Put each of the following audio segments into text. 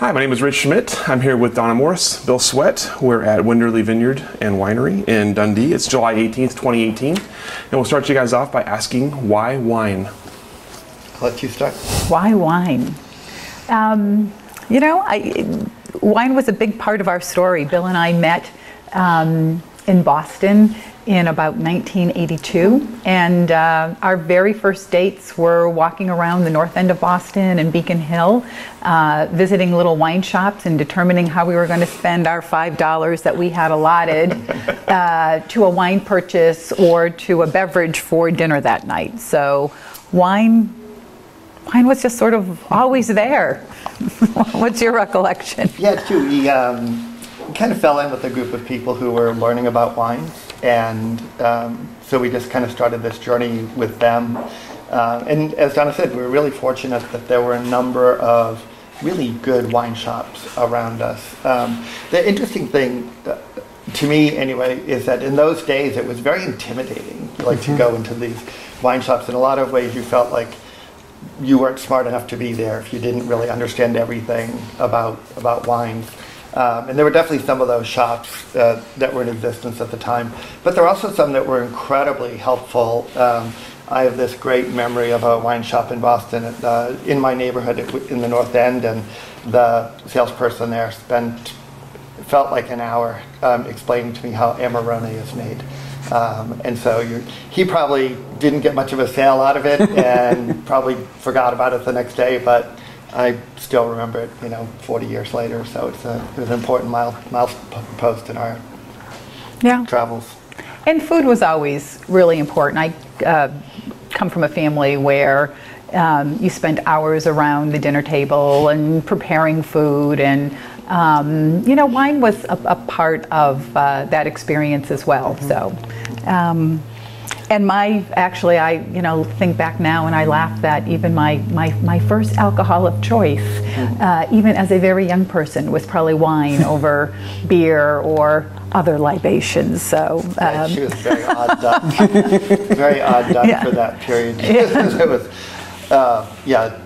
Hi, my name is Rich Schmidt. I'm here with Donna Morris, Bill Sweat. We're at Winderlea Vineyard and Winery in Dundee. It's July 18th, 2018. And we'll start you guys off by asking, why wine? I'll let you start. Why wine? Wine was a big part of our story. Bill and I met in Boston in about 1982, and our very first dates were walking around the north end of Boston and Beacon Hill, visiting little wine shops and determining how we were going to spend our $5 that we had allotted to a wine purchase or to a beverage for dinner that night. So wine was just sort of always there. What's your recollection? Yeah, too. We kind of fell in with a group of people who were learning about wine, and so we just kind of started this journey with them. And as Donna said, we were really fortunate that there were a number of really good wine shops around us. The interesting thing, to me anyway, is that in those days it was very intimidating, to go into these wine shops. In a lot of ways you felt like you weren't smart enough to be there if you didn't really understand everything about wines. And there were definitely some of those shops that were in existence at the time. But there were also some that were incredibly helpful. I have this great memory of a wine shop in Boston in my neighborhood in the North End, and the salesperson there felt like an hour explaining to me how Amarone is made. And so he probably didn't get much of a sale out of it and probably forgot about it the next day, but I still remember it, 40 years later. So it was an important milepost in our travels. And food was always really important. I come from a family where you spend hours around the dinner table and preparing food, and wine was a part of that experience as well. So, and I think back now and I laugh that even my first alcohol of choice, even as a very young person, was probably wine over beer or other libations. So she was very odd duck, very odd duck for that period. It was.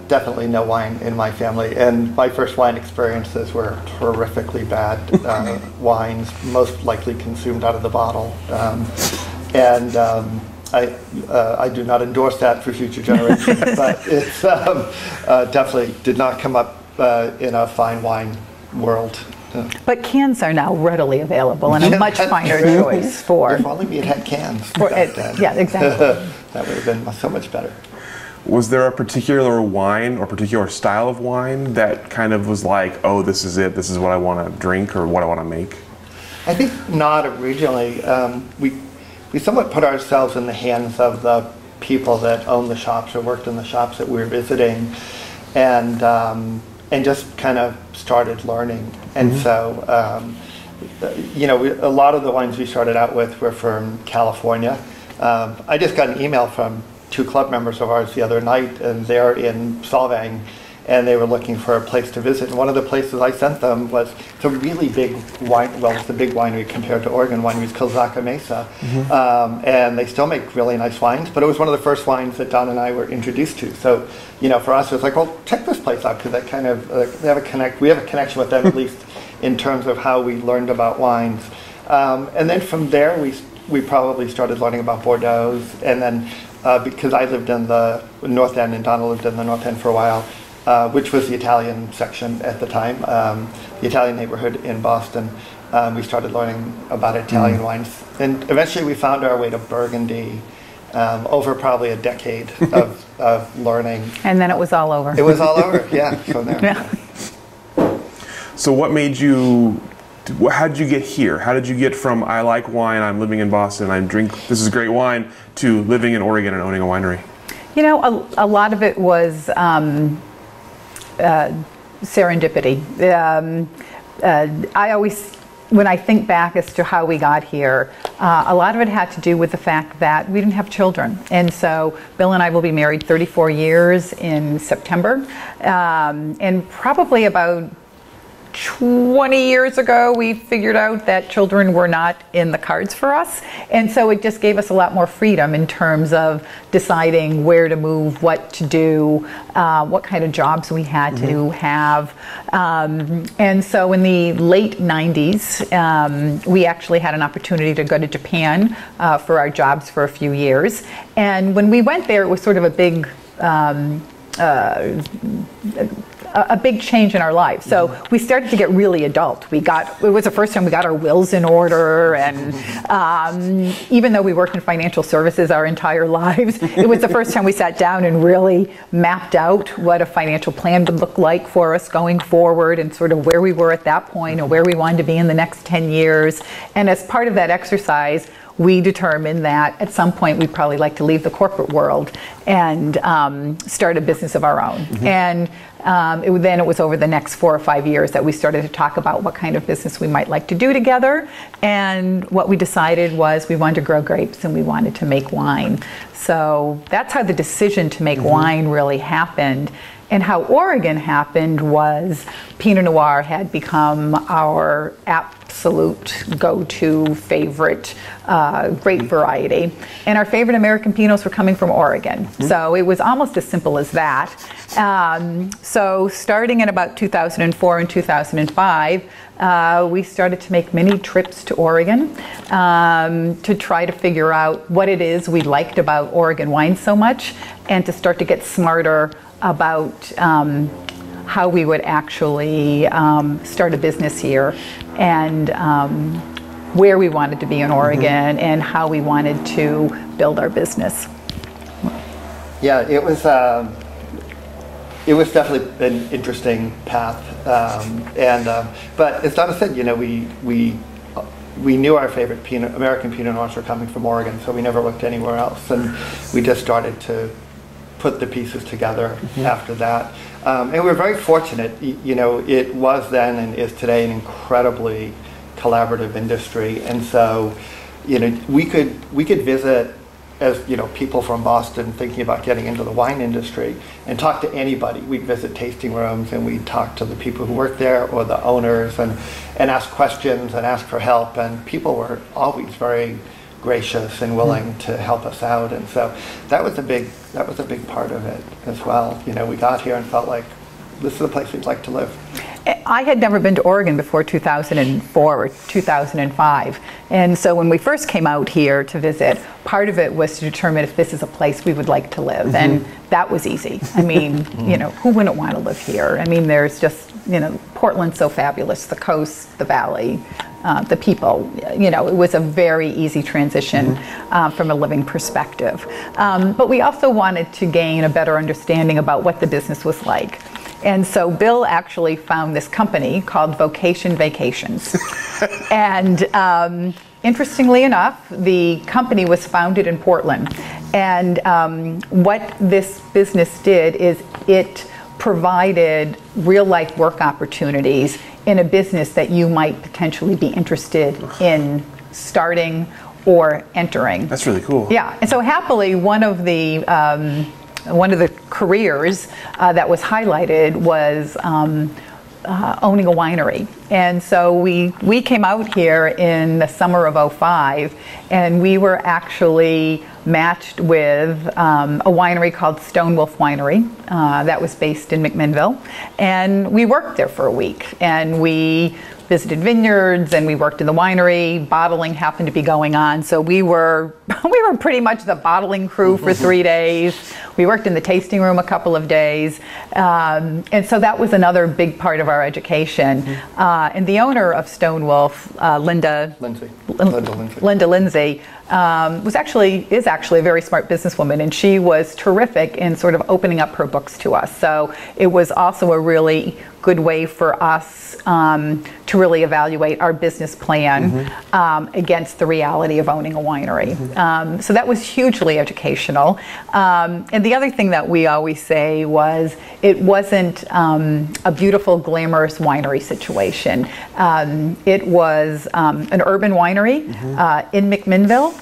Definitely no wine in my family. And my first wine experiences were horrifically bad wines, most likely consumed out of the bottle. I do not endorse that for future generations, but it's definitely did not come up in a fine wine world. But cans are now readily available and a much finer choice for... If only we had had cans back then. Yeah, exactly. That would have been so much better. Was there a particular wine or particular style of wine that kind of was like, oh, this is it, this is what I want to drink or what I want to make? I think not originally. We somewhat put ourselves in the hands of the people that owned the shops or worked in the shops that we were visiting, and just kind of started learning. And so, a lot of the wines we started out with were from California. I just got an email from 2 club members of ours the other night, and they're in Solvang, and they were looking for a place to visit. And one of the places I sent them was a really big wine, well, it's a big winery compared to Oregon wineries, called Zaca Mesa. And they still make really nice wines, but it was one of the first wines that Donna and I were introduced to. So, for us, it was like, well, check this place out, because that kind of, we have a connection with them, at least in terms of how we learned about wines. And then from there, we probably started learning about Bordeaux, and then because I lived in the North End and Donna lived in the North End for a while, which was the Italian section at the time, the Italian neighborhood in Boston. We started learning about Italian wines, and eventually we found our way to Burgundy over probably a decade of learning. And then it was all over. It was all over, from there. Yeah. So what made you... How did you get here? How did you get from I like wine, I'm living in Boston, I drink this is great wine, to living in Oregon and owning a winery? A lot of it was serendipity. I always, when I think back as to how we got here, a lot of it had to do with the fact that we didn't have children. And so Bill and I will be married 34 years in September. And probably about 20 years ago, we figured out that children were not in the cards for us. And so it just gave us a lot more freedom in terms of deciding where to move, what to do, what kind of jobs we had to have. And so in the late 90s, we actually had an opportunity to go to Japan for our jobs for a few years. And when we went there, it was sort of a big change in our lives. So we started to get really adult. It was the first time we got our wills in order, and even though we worked in financial services our entire lives, it was the first time we sat down and really mapped out what a financial plan would look like for us going forward, and sort of where we were at that point and where we wanted to be in the next 10 years. And as part of that exercise, we determined that at some point we'd probably like to leave the corporate world and start a business of our own. And then it was over the next 4 or 5 years that we started to talk about what kind of business we might like to do together. And what we decided was we wanted to grow grapes and we wanted to make wine. So that's how the decision to make wine really happened. And how Oregon happened was Pinot Noir had become our absolute go-to favorite grape variety. And our favorite American Pinots were coming from Oregon. So it was almost as simple as that. So starting in about 2004 and 2005, we started to make many trips to Oregon to try to figure out what it is we liked about Oregon wine so much, and to start to get smarter about how we would actually start a business here, and where we wanted to be in Oregon, and how we wanted to build our business. Yeah, it was definitely an interesting path, but as Donna said, we knew our favorite American Pinot Noirs were coming from Oregon, so we never looked anywhere else, and we just started to put the pieces together after that. And we're very fortunate. It was then and is today an incredibly collaborative industry, and so we could visit as people from Boston thinking about getting into the wine industry and talk to anybody. We'd visit tasting rooms and we'd talk to the people who work there or the owners and ask questions and ask for help, and people were always very gracious and willing to help us out, and so that was a big part of it as well. We got here and felt like this is the place we'd like to live. I had never been to Oregon before 2004 or 2005, and so when we first came out here to visit, part of it was to determine if this is a place we would like to live, and that was easy. I mean, who wouldn't want to live here? I mean, there's just, Portland's so fabulous, the coast, the valley, the people. It was a very easy transition from a living perspective. But we also wanted to gain a better understanding about what the business was like. And so Bill actually found this company called Vocation Vacations. And interestingly enough, the company was founded in Portland. And what this business did is it provided real-life work opportunities in a business that you might potentially be interested in starting or entering. That's really cool. Yeah, and so happily, one of the careers that was highlighted was owning a winery. And so we came out here in the summer of '05, and we were actually matched with a winery called Stone Wolf Winery that was based in McMinnville. And we worked there for a week, and we visited vineyards and we worked in the winery. Bottling happened to be going on, so we were pretty much the bottling crew for 3 days. We worked in the tasting room a couple of days, and so that was another big part of our education. And the owner of Stone Wolf, Linda Lindsay, is actually a very smart businesswoman, and she was terrific in sort of opening up her books to us. So it was also a really good way for us to really evaluate our business plan against the reality of owning a winery. So that was hugely educational. And the other thing that we always say was it wasn't a beautiful, glamorous winery situation. It was an urban winery in McMinnville.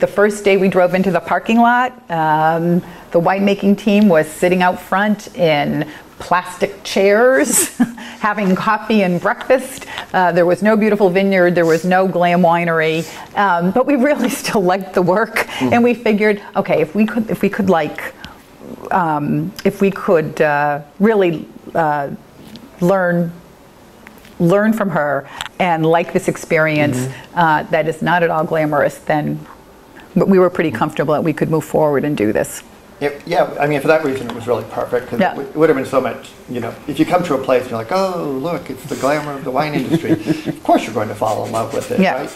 The first day we drove into the parking lot, the winemaking team was sitting out front in plastic chairs, having coffee and breakfast. There was no beautiful vineyard, there was no glam winery, but we really still liked the work, and we figured, okay, if we could really learn from her and like this experience that is not at all glamorous, then we were pretty comfortable that we could move forward and do this. Yeah, I mean, for that reason, it was really perfect, because it would have been so much, if you come to a place and you're like, oh, look, it's the glamour of the wine industry, of course you're going to fall in love with it, right?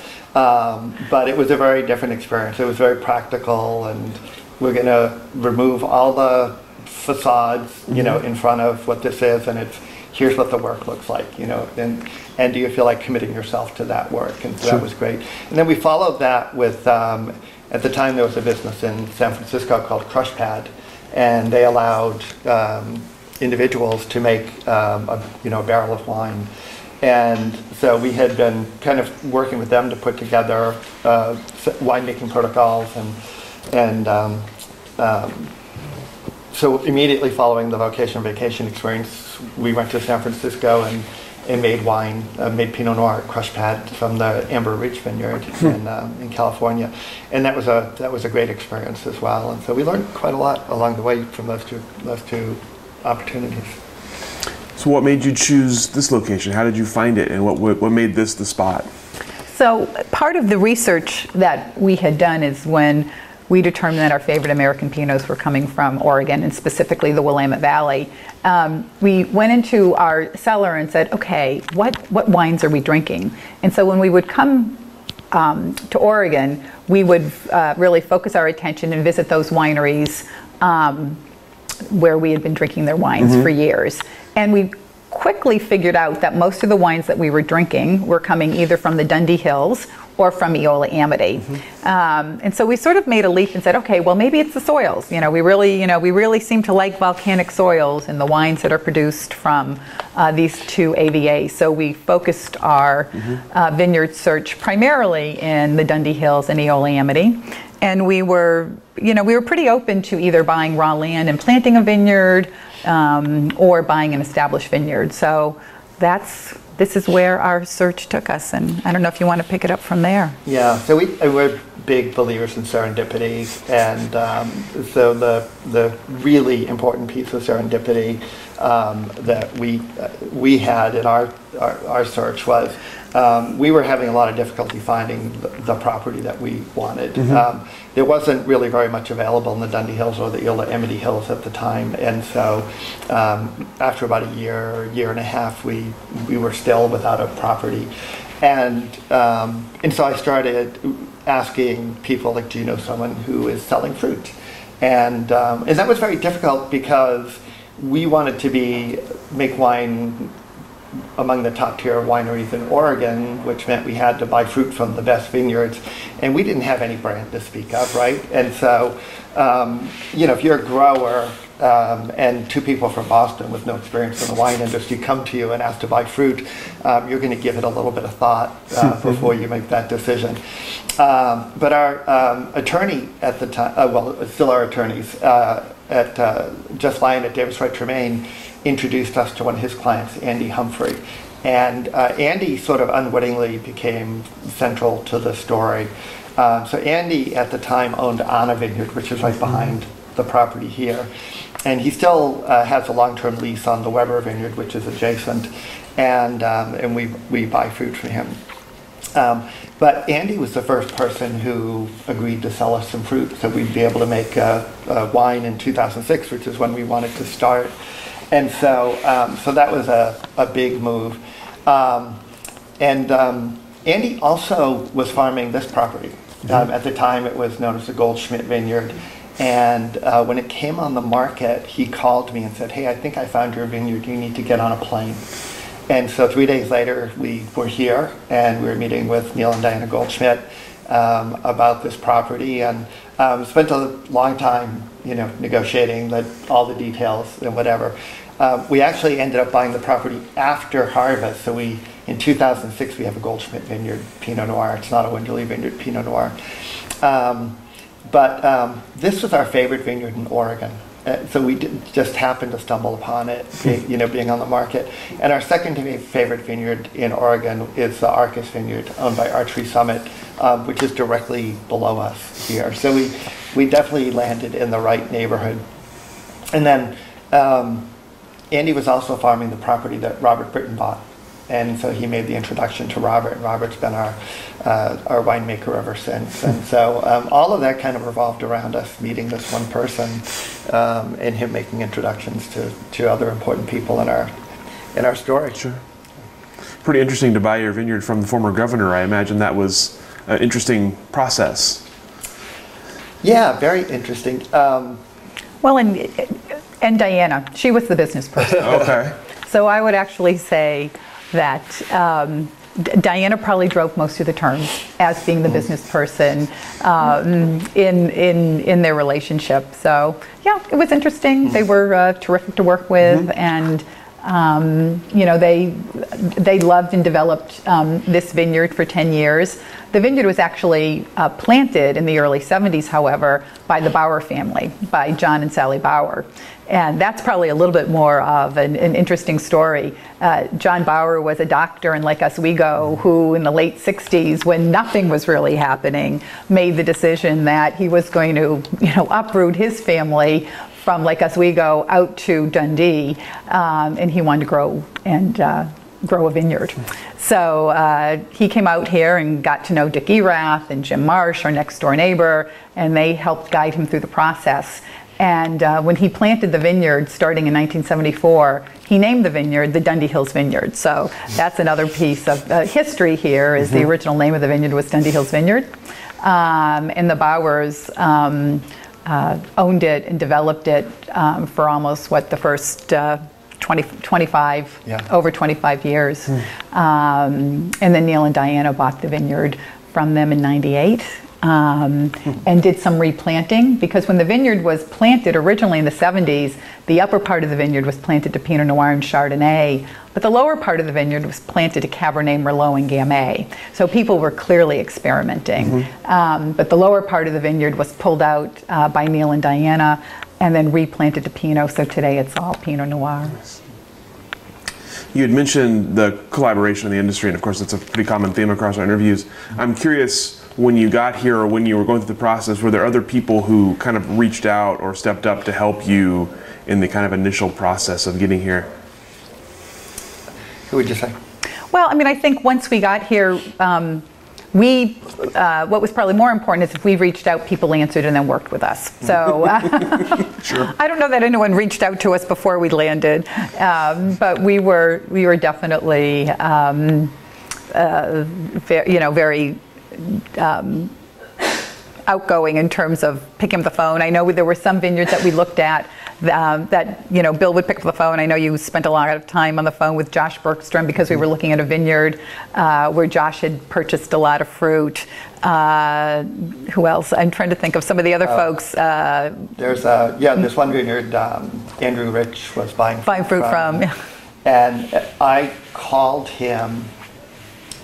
But it was a very different experience. It was very practical, and we're going to remove all the facades, in front of what this is, and here's what the work looks like, and do you feel like committing yourself to that work? And so that was great. And then we followed that with, at the time there was a business in San Francisco called Crush Pad, and they allowed individuals to make a barrel of wine. And so we had been kind of working with them to put together winemaking protocols, and so immediately following the vocation vacation experience, we went to San Francisco and made wine, made Pinot Noir at Crush Pad from the Amber Ridge Vineyard in California, and that was a great experience as well. And so we learned quite a lot along the way from those two opportunities. So what made you choose this location? How did you find it, and what made this the spot? So part of the research that we had done is when we determined that our favorite American Pinots were coming from Oregon, and specifically the Willamette Valley. We went into our cellar and said, okay, what wines are we drinking? And so when we would come to Oregon, we would really focus our attention and visit those wineries where we had been drinking their wines for years. And we quickly figured out that most of the wines that we were drinking were coming either from the Dundee Hills or from Eola Amity. And so we sort of made a leap and said, okay, well, maybe it's the soils. We really seem to like volcanic soils and the wines that are produced from these two AVAs. So we focused our vineyard search primarily in the Dundee Hills and Eola Amity. And we were pretty open to either buying raw land and planting a vineyard or buying an established vineyard. So this is where our search took us, and I don't know if you want to pick it up from there. Yeah, so we're big believers in serendipity, and so the really important piece of serendipity that we had in our search was we were having a lot of difficulty finding the property that we wanted. There wasn't really very much available in the Dundee Hills or the Eola Amity Hills at the time, and so after about a year and a half, we were still without a property, and so I started asking people, like, do you know someone who is selling fruit? And that was very difficult because we wanted to make wine among the top tier wineries in Oregon, which meant we had to buy fruit from the best vineyards, and we didn't have any brand to speak of, right? And so, if you're a grower and two people from Boston with no experience in the wine industry come to you and ask to buy fruit, you're going to give it a little bit of thought before you make that decision. But our attorney at the time, still our attorneys at Just Lion at Davis Wright Tremaine, introduced us to one of his clients, Andy Humphrey. And Andy sort of unwittingly became central to the story. So Andy at the time owned Anna Vineyard, which is right behind the property here. And he still has a long-term lease on the Weber Vineyard, which is adjacent. And we buy fruit from him. But Andy was the first person who agreed to sell us some fruit, so we'd be able to make wine in 2006, which is when we wanted to start. And so that was a big move. And Andy also was farming this property. At the time, it was known as the Rich Schmidt Vineyard. And when it came on the market, he called me and said, hey, I think I found your vineyard. You need to get on a plane. And so 3 days later, we were here, and we were meeting with Neil and Diana Goldschmidt about this property, and spent a long time, negotiating all the details and whatever. We actually ended up buying the property after harvest. So in 2006, we have a Goldschmidt Vineyard Pinot Noir. It's not a Winderlea Vineyard Pinot Noir. But this was our favorite vineyard in Oregon. So we just happened to stumble upon it, being on the market. And our second favorite vineyard in Oregon is the Arcus Vineyard, owned by Archery Summit, which is directly below us here. So we definitely landed in the right neighborhood. And then Andy was also farming the property that Robert Britton bought. And so he made the introduction to Robert, and Robert's been our winemaker ever since. And so all of that kind of revolved around us meeting this one person, and him making introductions to other important people in our story. Sure. Pretty interesting to buy your vineyard from the former governor. I imagine that was an interesting process. Yeah, very interesting. Well, and Diana, she was the business person. Okay. So I would actually say that Diana probably drove most of the terms as being the business person in their relationship. So yeah, it was interesting. They were terrific to work with, and they loved and developed this vineyard for 10 years. The vineyard was actually planted in the early 70s, however, by the Bauer family, by John and Sally Bauer. And that's probably a little bit more of an interesting story. John Bauer was a doctor in Lake Oswego who, in the late 60s, when nothing was really happening, made the decision that he was going to, uproot his family from Lake Oswego out to Dundee, and he wanted to grow a vineyard. So he came out here and got to know Dick Erath and Jim Marsh, our next door neighbor, and they helped guide him through the process. And when he planted the vineyard starting in 1974, he named the vineyard the Dundee Hills Vineyard. So that's another piece of history here, is the original name of the vineyard was Dundee Hills Vineyard. And the Bauers owned it and developed it for almost, the first 25 years. And then Neil and Diana bought the vineyard from them in '98. And did some replanting, because when the vineyard was planted originally in the 70s, the upper part of the vineyard was planted to Pinot Noir and Chardonnay, but the lower part of the vineyard was planted to Cabernet Merlot and Gamay. So people were clearly experimenting. But the lower part of the vineyard was pulled out by Neil and Diana and then replanted to Pinot, so today it's all Pinot Noir. You had mentioned the collaboration in the industry, and of course it's a pretty common theme across our interviews. I'm curious, when you got here or when you were going through the process, were there other people who kind of reached out or stepped up to help you in the kind of initial process of getting here? Who would you say? Well, I think once we got here, what was probably more important is if we reached out, people answered and then worked with us. So Sure. I don't know that anyone reached out to us before we landed, but we were definitely very outgoing in terms of picking up the phone. I know there were some vineyards that we looked at that Bill would pick up the phone. I know you spent a lot of time on the phone with Josh Bergstrom because we were looking at a vineyard where Josh had purchased a lot of fruit. Who else? I'm trying to think of some of the other folks. There's this one vineyard Andrew Rich was buying fruit from. Yeah. And I called him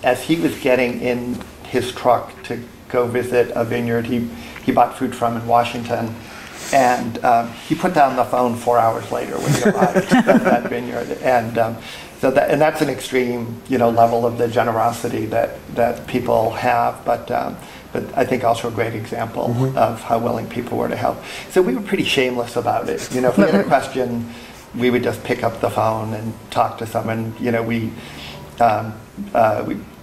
as he was getting in his truck to go visit a vineyard he bought fruit from in Washington, and he put down the phone 4 hours later when he arrived at that vineyard, and that's an extreme level of the generosity that people have, but I think also a great example of how willing people were to help. So we were pretty shameless about it. If we had a question, we would just pick up the phone and talk to someone. We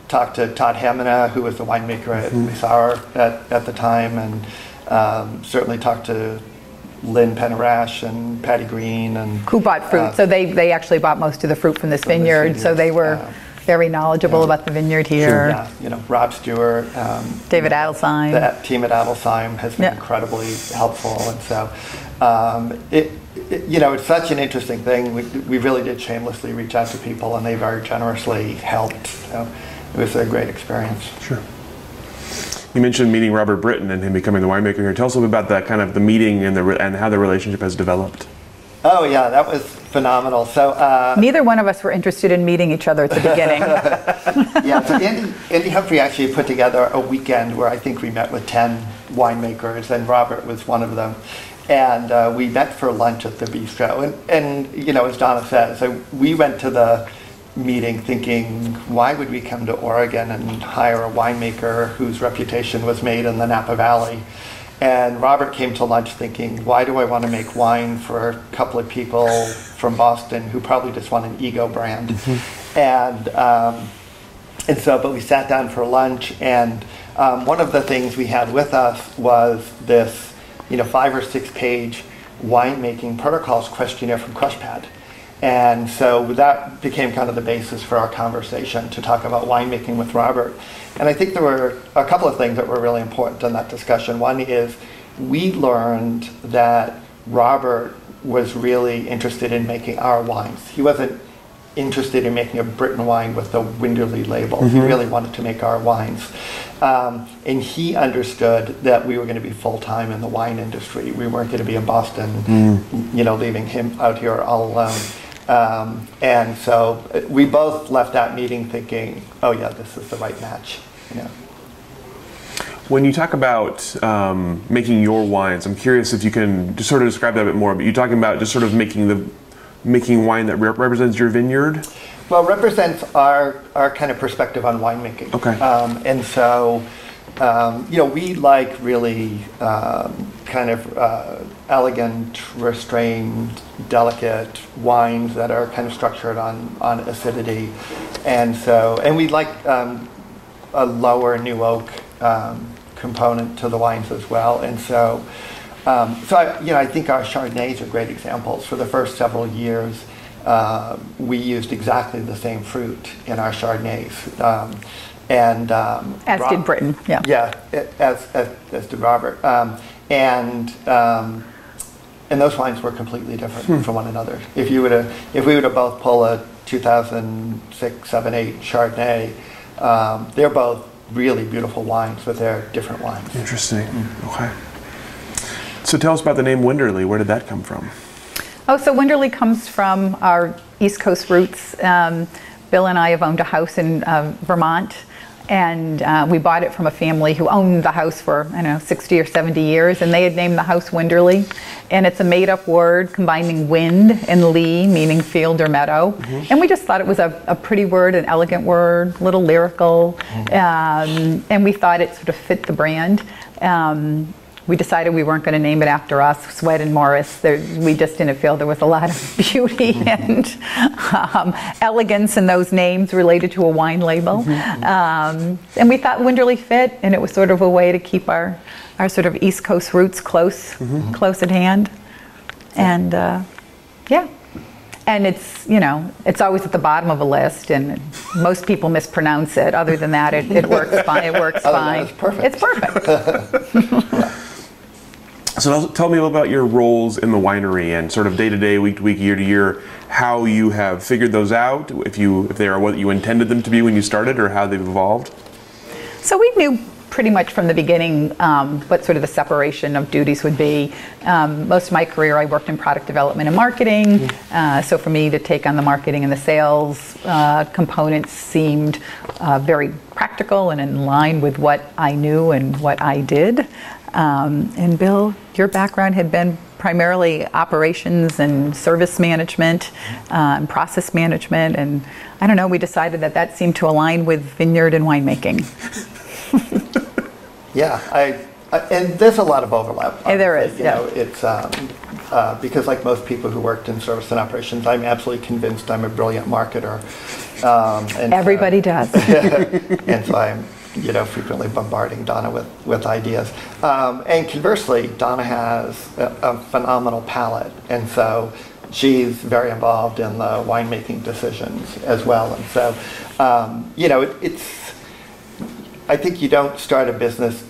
talked to Todd Hamina, who was the winemaker at Missour at the time, and certainly talked to Lynn Penarash and Patty Green. And who bought fruit. So they actually bought most of the fruit from this vineyard, so they were very knowledgeable about the vineyard here. Yeah, Rob Stewart. David Adelsheim. The team at Adelsheim has been incredibly helpful, and so it's such an interesting thing. We really did shamelessly reach out to people, and they very generously helped. So it was a great experience. Sure. You mentioned meeting Robert Britton and him becoming the winemaker here. Tell us a little bit about that kind of the meeting and how the relationship has developed. Oh yeah, that was phenomenal. So neither one of us were interested in meeting each other at the beginning. Yeah, so Andy Humphrey actually put together a weekend where I think we met with 10 winemakers, and Robert was one of them. And we met for lunch at the bistro. And you know, as Donna says, so we went to the meeting thinking, why would we come to Oregon and hire a winemaker whose reputation was made in the Napa Valley? And Robert came to lunch thinking, why do I want to make wine for a couple of people from Boston who probably just want an ego brand? And so, but we sat down for lunch, and one of the things we had with us was this, 5 or 6 page winemaking protocols questionnaire from Crushpad. And so that became kind of the basis for our conversation to talk about winemaking with Robert. And I think there were a couple of things that were really important in that discussion. One is we learned that Robert was really interested in making our wines. He wasn't interested in making a Britton wine with the Winderlea label. He really wanted to make our wines. And he understood that we were going to be full-time in the wine industry. We weren't going to be in Boston, leaving him out here all alone. And so we both left that meeting thinking, oh yeah, this is the right match. When you talk about making your wines, I'm curious if you can just sort of describe that a bit more. But you're talking about just sort of making wine that represents your vineyard? Well, represents our kind of perspective on winemaking. Okay. And so, we like really elegant, restrained, delicate wines that are kind of structured on acidity. And we like a lower new oak component to the wines as well. And so, I think our Chardonnays are great examples. For the first several years, we used exactly the same fruit in our Chardonnays. As did Britton, yeah. Yeah, as did Robert. And those wines were completely different from one another. If we were to both pull a 2006, 7, 8 Chardonnay, they're both really beautiful wines, but they're different wines. Interesting. Okay. So tell us about the name Winderlea. Where did that come from? So Winderlea comes from our East Coast roots. Bill and I have owned a house in Vermont, and we bought it from a family who owned the house for, 60 or 70 years, and they had named the house Winderlea. And it's a made-up word combining wind and lea, meaning field or meadow. And we just thought it was a pretty word, an elegant word, a little lyrical, and we thought it sort of fit the brand. We decided we weren't going to name it after us, Swed and Morris. We just didn't feel there was a lot of beauty and elegance in those names related to a wine label. And we thought Winderlea fit, and it was sort of a way to keep our sort of East Coast roots close at hand. And and it's always at the bottom of a list, and most people mispronounce it. Other than that, it works fine. It works fine. It's perfect. It's perfect. So tell me a little about your roles in the winery and sort of day to day, week to week, year to year, how you have figured those out, if they are what you intended them to be when you started, or how they've evolved. So we knew pretty much from the beginning what sort of the separation of duties would be. Most of my career I worked in product development and marketing, so for me to take on the marketing and the sales components seemed very practical and in line with what I knew and what I did. And Bill, your background had been primarily operations and service management and process management, and I don't know, we decided that seemed to align with vineyard and winemaking. Yeah, and there's a lot of overlap. There is, yeah. It's because like most people who worked in service and operations, I'm absolutely convinced I'm a brilliant marketer. And everybody does. And so I'm frequently bombarding Donna with ideas. And conversely, Donna has a phenomenal palate, and so she's very involved in the winemaking decisions as well. And so, I think you don't start a business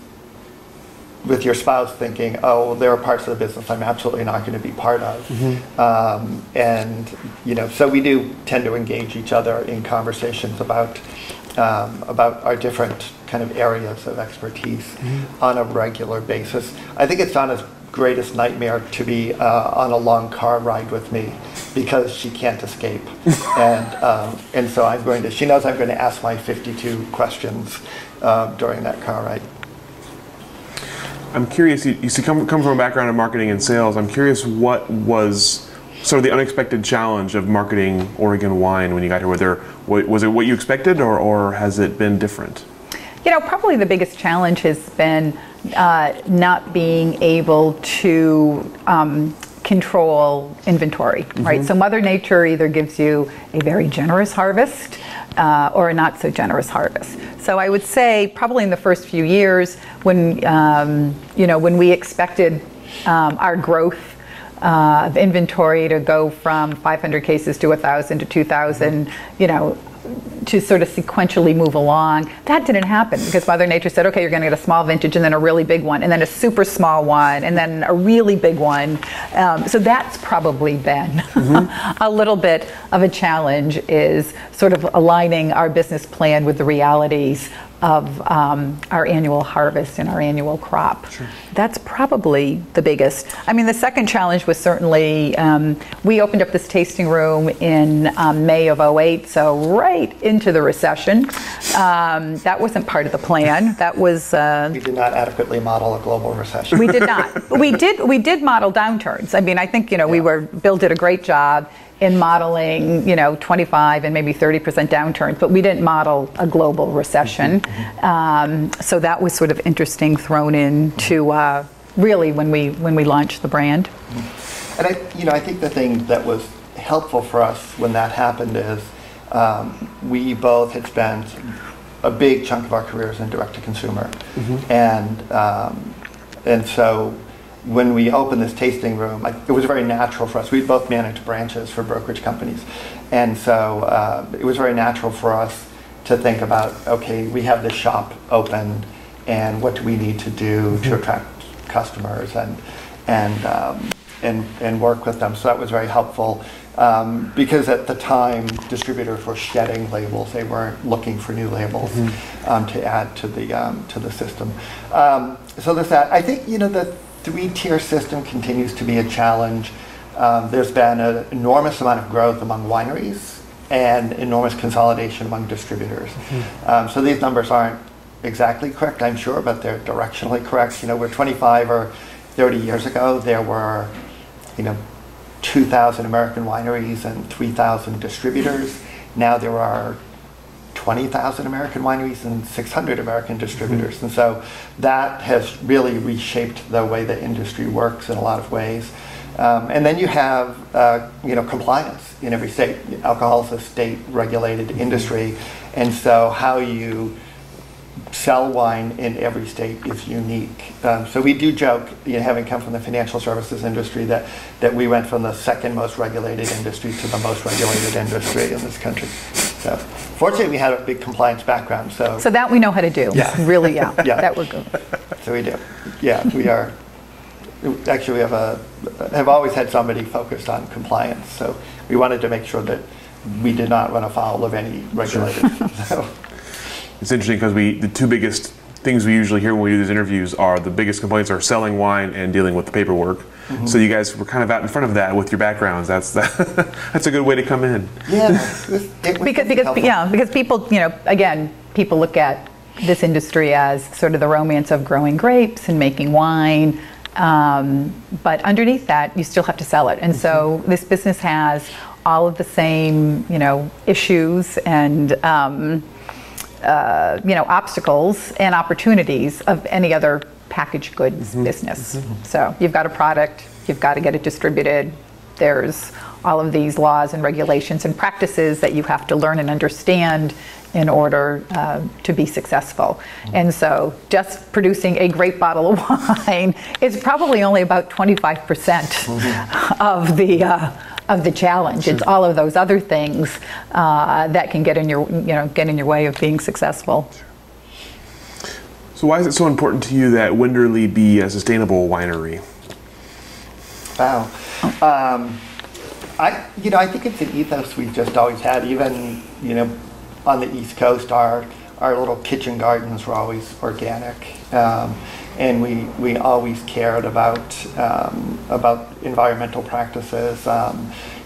with your spouse thinking, oh, there are parts of the business I'm absolutely not going to be part of. So we do tend to engage each other in conversations about our different kind of areas of expertise on a regular basis. I think it's Donna's greatest nightmare to be on a long car ride with me because she can't escape. And so she knows I'm going to ask my 52 questions during that car ride. I'm curious, you come from a background in marketing and sales. I'm curious what was sort of the unexpected challenge of marketing Oregon wine when you got here? Was it what you expected, or has it been different? You know, probably the biggest challenge has been not being able to control inventory, right? So Mother Nature either gives you a very generous harvest or a not so generous harvest. So I would say probably in the first few years when, when we expected our growth of inventory to go from 500 cases to 1,000 to 2,000, to sort of sequentially move along. That didn't happen because Mother Nature said, okay, you're going to get a small vintage and then a really big one and then a super small one and then a really big one. So that's probably been a little bit of a challenge, is sort of aligning our business plan with the realities of our annual harvest and our annual crop. Sure. That's probably the biggest. I mean, the second challenge was certainly, we opened up this tasting room in May of 2008, so right into the recession. That wasn't part of the plan. That was... we did not adequately model a global recession. We did not. But we did model downturns. I mean, I think, Bill did a great job in modeling, 25 and maybe 30% downturns, but we didn't model a global recession. So that was sort of interesting thrown into really when we launched the brand. And I think the thing that was helpful for us when that happened is we both had spent a big chunk of our careers in direct-to-consumer, and so when we opened this tasting room, it was very natural for us. We both managed branches for brokerage companies. And so it was very natural for us to think about, okay, we have this shop open, and what do we need to do to attract customers and work with them. So that was very helpful because at the time, distributors were shedding labels. They weren't looking for new labels to add to the system. So there's that. I think, the three-tier system continues to be a challenge. There's been an enormous amount of growth among wineries and enormous consolidation among distributors. So these numbers aren't exactly correct, I'm sure, but they're directionally correct. We're 25 or 30 years ago, there were 2,000 American wineries and 3,000 distributors. Now there are 20,000 American wineries and 600 American distributors. And so that has really reshaped the way the industry works in a lot of ways. And then you have, compliance in every state. Alcohol is a state-regulated industry, and so how you sell wine in every state is unique. So we do joke, having come from the financial services industry, that we went from the second most regulated industry to the most regulated industry in this country. So fortunately, we had a big compliance background. So that we know how to do. Yeah. Really, yeah. That we're good. So we do. Yeah, we are. Actually, we have always had somebody focused on compliance. So we wanted to make sure that we did not run afoul of any regulators. So. It's interesting because the two biggest things we usually hear when we do these interviews are the biggest complaints are selling wine and dealing with the paperwork. So you guys were kind of out in front of that with your backgrounds. That's a good way to come in. Yeah, because people, again, people look at this industry as sort of the romance of growing grapes and making wine, but underneath that, you still have to sell it. And so this business has all of the same, issues and obstacles and opportunities of any other packaged goods business. So you've got a product, you've got to get it distributed. There's all of these laws and regulations and practices that you have to learn and understand in order to be successful. And so just producing a great bottle of wine is probably only about 25% of the challenge. Sure. It's all of those other things that can get in your way of being successful. So why is it so important to you that Winderlea be a sustainable winery? Wow. I think it's an ethos we've just always had. Even on the East Coast, our little kitchen gardens were always organic, and we always cared about environmental practices.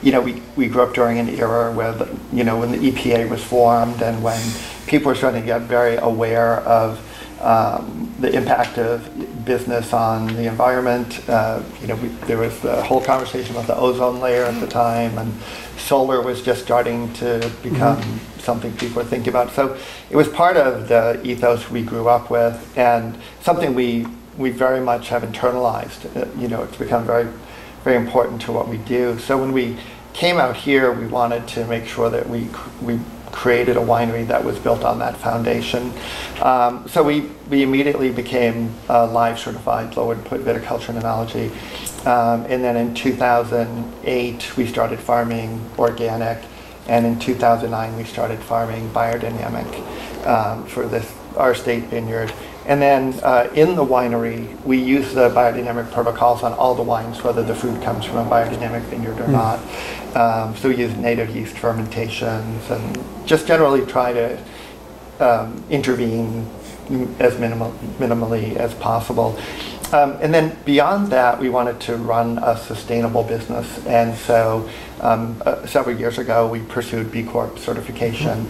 We grew up during an era where when the EPA was formed and when people were starting to get very aware of the impact of business on the environment. There was the whole conversation about the ozone layer at the time, and solar was just starting to become something people were thinking about. So it was part of the ethos we grew up with, and something we very much have internalized. It's become very, very important to what we do. So when we came out here, we wanted to make sure that we created a winery that was built on that foundation. So we immediately became live certified low input viticulture and enology. And then in 2008, we started farming organic. And in 2009, we started farming biodynamic for our state vineyard. And then in the winery, we use the biodynamic protocols on all the wines, whether the food comes from a biodynamic vineyard or not. So we use native yeast fermentations and just generally try to intervene as minimally as possible. And then beyond that, we wanted to run a sustainable business. And so several years ago, we pursued B Corp certification,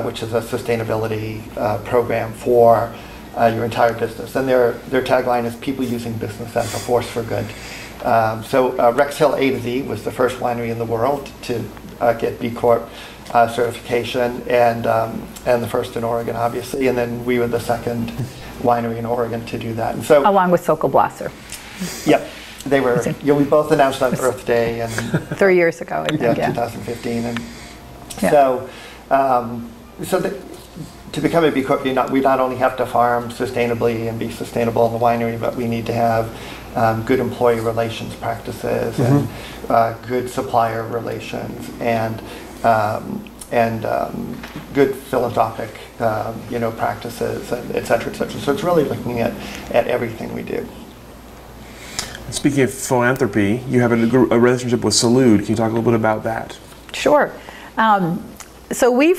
which is a sustainability program for your entire business. And their tagline is people using business as a force for good. So Rex Hill A to Z was the first winery in the world to get B Corp certification, and the first in Oregon, obviously. And then we were the second winery in Oregon to do that. And so, along with Sokol-Blasser. Yep, they were. We both announced on Earth Day and 3 years ago, I think. 2015, and so to become a B Corp, we not only have to farm sustainably and be sustainable in the winery, but we need to have good employee relations practices and good supplier relations and good philanthropic practices, and et cetera, et cetera. So it's really looking at everything we do. Speaking of philanthropy, you have a relationship with Salud. Can you talk a little bit about that? Sure. So we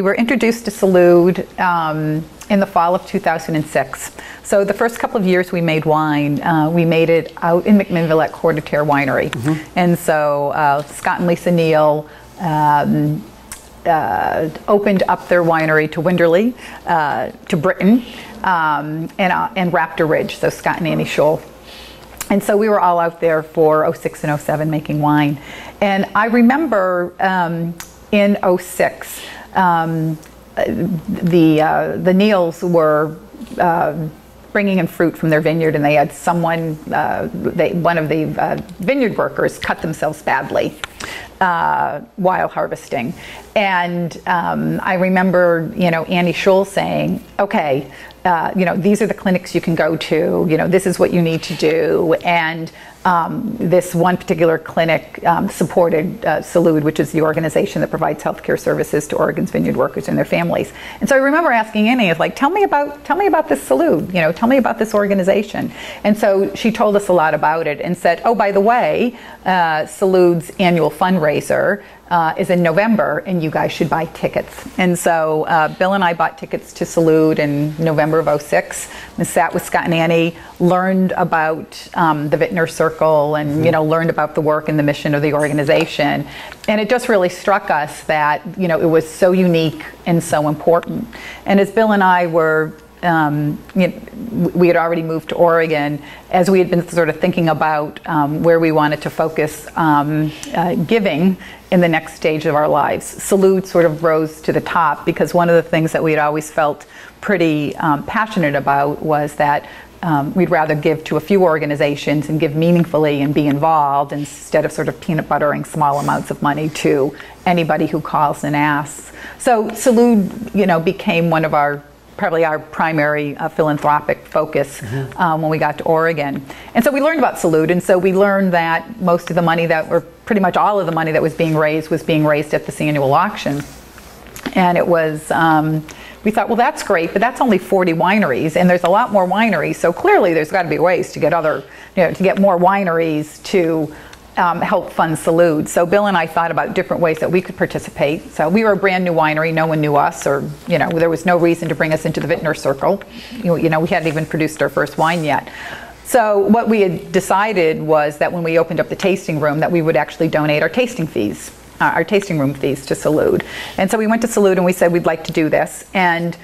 were introduced to Salud in the fall of 2006. So the first couple of years we made wine, we made it out in McMinnville at Coeur d'Terre Winery. And so Scott and Lisa Neal opened up their winery to Winderlea, to Britton, and Raptor Ridge, so Scott and Annie Scholl. And so we were all out there for 06 and 07 making wine. And I remember in 06, the Neals were bringing in fruit from their vineyard, and they had one of the vineyard workers cut themselves badly while harvesting. And I remember, Annie Scholl saying, okay, these are the clinics you can go to, this is what you need to do. And this one particular clinic supported Salud, which is the organization that provides healthcare services to Oregon's vineyard workers and their families. And so I remember asking Annie, tell me about this Salud, tell me about this organization. And so she told us a lot about it and said, oh, by the way, Salud's annual fundraiser is in November, and you guys should buy tickets. And so Bill and I bought tickets to Salud in November of 06. We sat with Scott and Annie, learned about the Vintner Circle, and learned about the work and the mission of the organization. And it just really struck us that it was so unique and so important. And as Bill and I were we had already moved to Oregon, as we had been sort of thinking about where we wanted to focus giving in the next stage of our lives. Salud sort of rose to the top, because one of the things that we had always felt pretty passionate about was that we'd rather give to a few organizations and give meaningfully and be involved, instead of sort of peanut buttering small amounts of money to anybody who calls and asks. So Salud, became one of probably our primary philanthropic focus when we got to Oregon. And so we learned about Salud, and so we learned that most of the money pretty much all of the money that was being raised at this annual auction. And it was, we thought, well, that's great, but that's only 40 wineries, and there's a lot more wineries, so clearly there's got to be ways to get to get more wineries to help fund Salud. So Bill and I thought about different ways that we could participate. So we were a brand new winery, no one knew us, or there was no reason to bring us into the Vintner Circle. We hadn't even produced our first wine yet. So what we had decided was that when we opened up the tasting room, that we would actually donate our tasting room fees to Salud. And so we went to Salud and we said we'd like to do this. And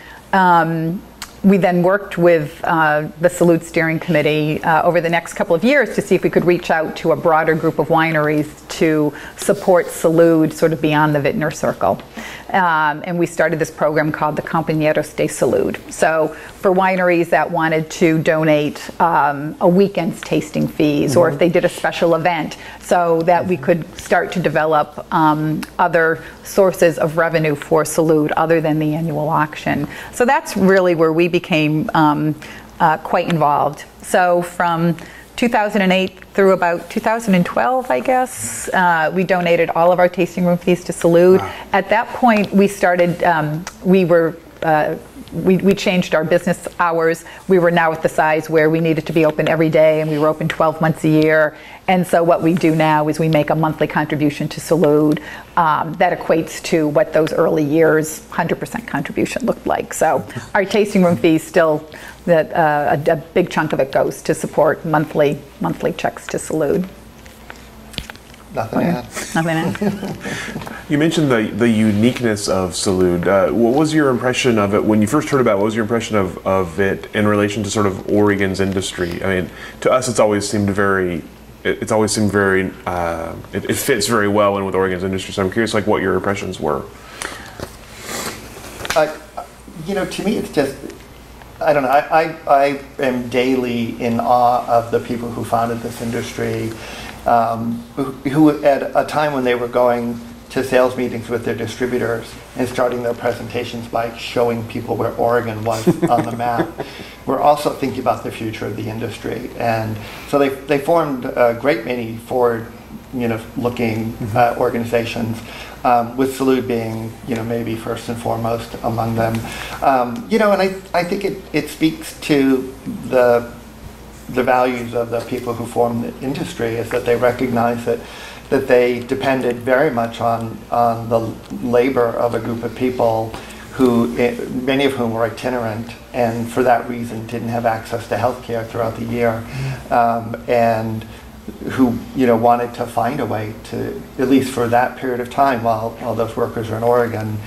we then worked with the Salud Steering Committee over the next couple of years to see if we could reach out to a broader group of wineries to support Salud sort of beyond the vintner circle. And we started this program called the Compañeros de Salud. So for wineries that wanted to donate a weekend's tasting fees, or if they did a special event, so that we could start to develop other sources of revenue for Salud other than the annual auction. So that's really where we became quite involved. So from 2008 through about 2012, I guess, we donated all of our tasting room fees to Salud. Wow. At that point, we started, we changed our business hours. We were now at the size where we needed to be open every day, and we were open 12 months a year. And so what we do now is we make a monthly contribution to Salud that equates to what those early years 100% contribution looked like. So our tasting room fees still, a big chunk of it goes to support monthly checks to Salud. Nothing to add. Nothing to add. You mentioned the uniqueness of Salud. What was your impression of it when you first heard about it? What was your impression of it in relation to sort of Oregon's industry? I mean, to us, it's always seemed very. It fits very well in with Oregon's industry. So I'm curious, like, what your impressions were. To me, it's just. I don't know. I am daily in awe of the people who founded this industry. Who at a time when they were going to sales meetings with their distributors and starting their presentations by showing people where Oregon was on the map, were also thinking about the future of the industry. And so they formed a great many forward-looking organizations, with Salud being maybe first and foremost among them. And I think it speaks to the values of the people who formed the industry, is that they recognize that they depended very much on the labor of a group of people who, many of whom were itinerant, and for that reason didn't have access to health care throughout the year, and who wanted to find a way to, at least for that period of time while those workers are in Oregon,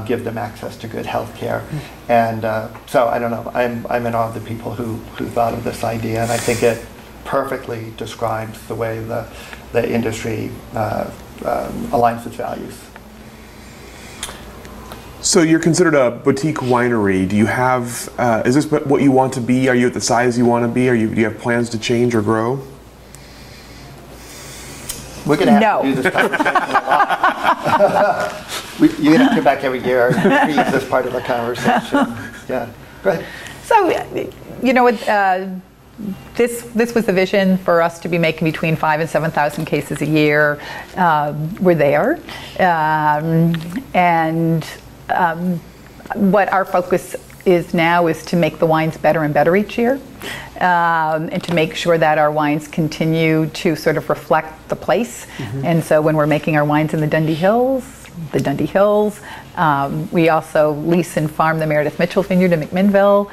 give them access to good health care. And so I don't know, I'm in awe of the people who thought of this idea, and I think it perfectly describes the way the industry aligns its values. So you're considered a boutique winery. Do you have, is this what you want to be? Are you at the size you want to be? Do you have plans to change or grow? We're going to have to do this conversation a lot. You're going to have to come back every year and use this part of the conversation. Yeah, go ahead. So, this was the vision for us to be making between 5,000 and 7,000 cases a year. We're there. What our focus is now is to make the wines better and better each year, and to make sure that our wines continue to sort of reflect the place. And so when we're making our wines in the Dundee Hills, we also lease and farm the Meredith Mitchell Vineyard in McMinnville,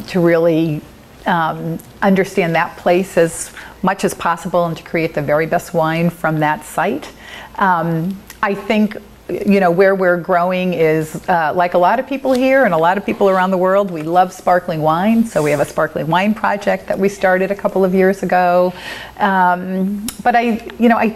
to really understand that place as much as possible and to create the very best wine from that site. I think where we're growing is, like a lot of people here and a lot of people around the world, we love sparkling wine. So we have a sparkling wine project that we started a couple of years ago. But I